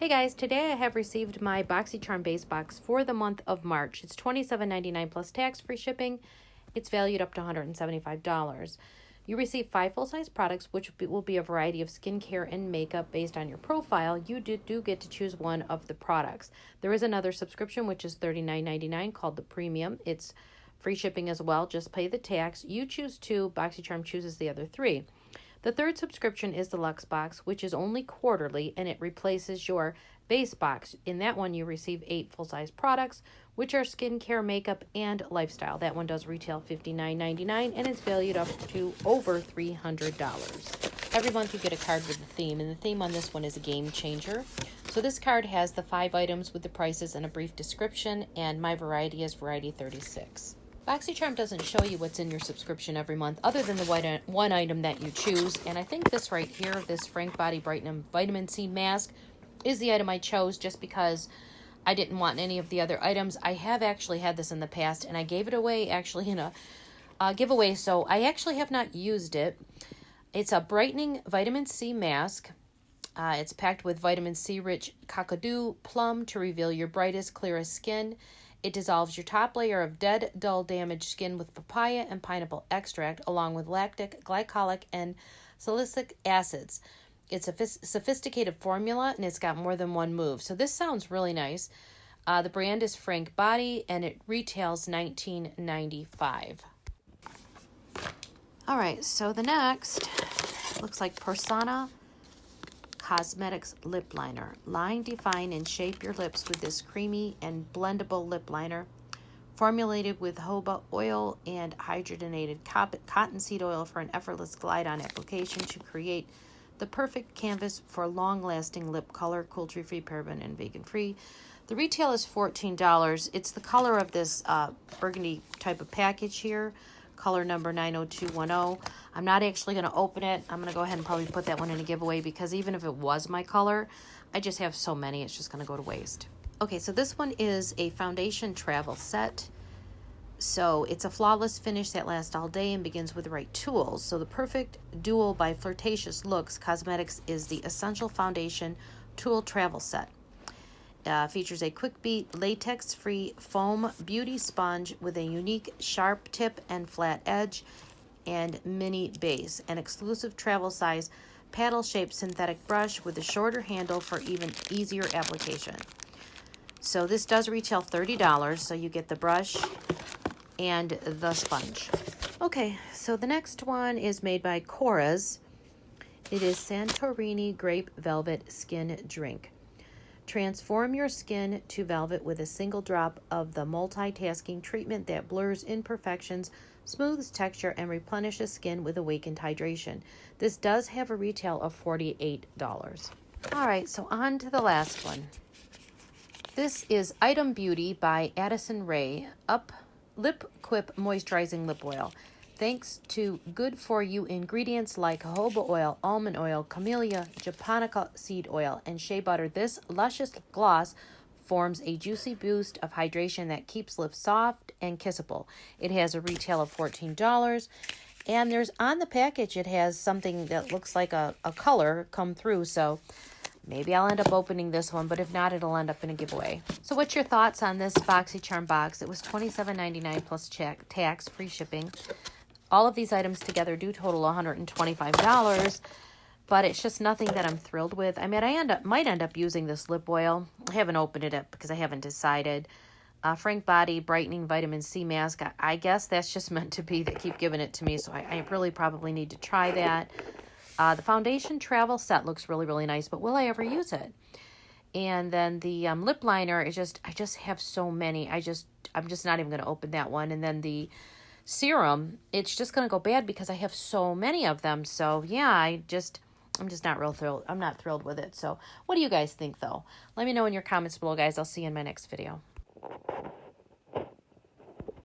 Hey guys, today I have received my Boxycharm base box for the month of March. It's $27.99 plus tax-free shipping. It's valued up to $175. You receive 5 full-size products, which will be a variety of skincare and makeup based on your profile. You do get to choose one of the products. There is another subscription, which is $39.99, called the Premium. It's free shipping as well. Just pay the tax. You choose 2. Boxycharm chooses the other 3. The third subscription is the Luxe box, which is only quarterly, and it replaces your base box. In that one, you receive 8 full-size products, which are skincare, makeup, and lifestyle. That one does retail $59.99, and it's valued up to over $300. Every month, you get a card with a theme, and the theme on this one is a game changer. So this card has the 5 items with the prices and a brief description, and my variety is variety 36. Boxycharm doesn't show you what's in your subscription every month other than the one item that you choose. And I think this right here, this Frank Body Brightening Vitamin C Mask, is the item I chose just because I didn't want any of the other items. I have actually had this in the past, and I gave it away actually in a giveaway, so I actually have not used it. It's a brightening vitamin C mask. It's packed with vitamin C-rich kakadu plum to reveal your brightest, clearest skin. It dissolves your top layer of dead, dull, damaged skin with papaya and pineapple extract, along with lactic, glycolic, and salicylic acids. It's a sophisticated formula, and it's got more than one move. So this sounds really nice. The brand is Frank Body, and it retails $19.95. All right, so the next looks like Persona Cosmetics Lip Liner. Line, define, and shape your lips with this creamy and blendable lip liner. Formulated with jojoba oil and hydrogenated cottonseed oil for an effortless glide-on application to create the perfect canvas for long-lasting lip color, cruelty-free, paraben, and vegan-free. The retail is $14. It's the color of this burgundy type of package here. Color number 90210. I'm not actually going to open it. I'm going to go ahead and probably put that one in a giveaway because even if it was my color, I just have so many, it's just going to go to waste. Okay, so this one is a foundation travel set. So it's a flawless finish that lasts all day and begins with the right tools. So the perfect duo by Flirtatious Luxe Cosmetics is the Essential Foundation Tool Travel Set. Features a quick beat, latex-free foam beauty sponge with a unique sharp tip and flat edge and mini base. An exclusive travel size paddle-shaped synthetic brush with a shorter handle for even easier application. So this does retail $30, so you get the brush and the sponge. Okay, so the next one is made by Cora's. It is Santorini Grape Velvet Skin Drink. Transform your skin to velvet with a single drop of the multitasking treatment that blurs imperfections, smooths texture, and replenishes skin with awakened hydration. This does have a retail of $48. All right, so on to the last one. This is Item Beauty by Addison Rae Lip Quip Moisturizing Lip Oil. Thanks to good-for-you ingredients like jojoba oil, almond oil, camellia, japonica seed oil, and shea butter, this luscious gloss forms a juicy boost of hydration that keeps lips soft and kissable. It has a retail of $14, and there's on the package, it has something that looks like a color come through, so maybe I'll end up opening this one, but if not, it'll end up in a giveaway. So what's your thoughts on this Boxycharm box? It was $27.99 plus tax, free shipping. All of these items together do total $125, but it's just nothing that I'm thrilled with. I mean, I might end up using this lip oil. I haven't opened it up because I haven't decided. Frank Body Brightening Vitamin C Mask. I guess that's just meant to be. They keep giving it to me, so I really probably need to try that. The Foundation Travel Set looks really, really nice, but will I ever use it? And then the lip liner is I just have so many. I'm just not even going to open that one. And then the serum, it's just going to go bad because I have so many of them. So yeah, I'm just not real thrilled. I'm not thrilled with it. So what do you guys think though? Let me know in your comments below, guys. I'll see you in my next video.